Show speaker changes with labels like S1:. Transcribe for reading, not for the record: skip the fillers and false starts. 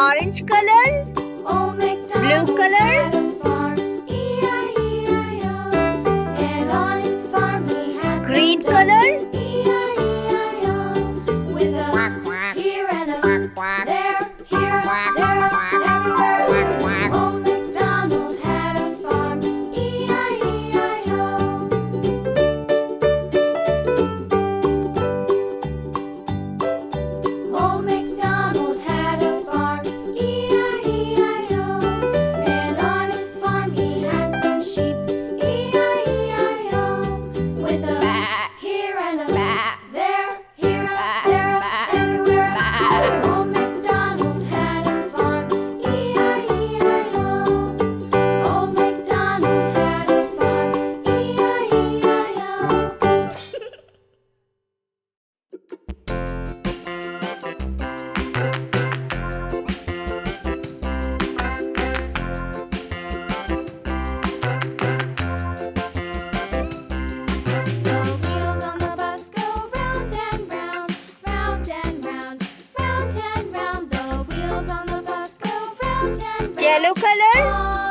S1: Orange color.
S2: Old MacDonald
S1: Blue color.
S2: had a farm, E-I-E-I-O. And on his farm he had
S1: Green
S2: some ducks,
S1: color.
S2: E-I-E-I-O. With a here and a there, here, there, everywhere. Old MacDonald had a farm, E-I-E-I-O. Old MacDonald had a farm, E-I-E-I-O. And on his farm he had some sheep, E-I-E-I-O. With a here and a there, here, there, everywhere. Old MacDonald had a farm, E-I-E-I-O. Old MacDonald had a farm, E-I-E-I-O. The wheels on the bus go round and round, round and round, round and round. The wheels on the bus go round and round.
S1: Yellow color.
S2: On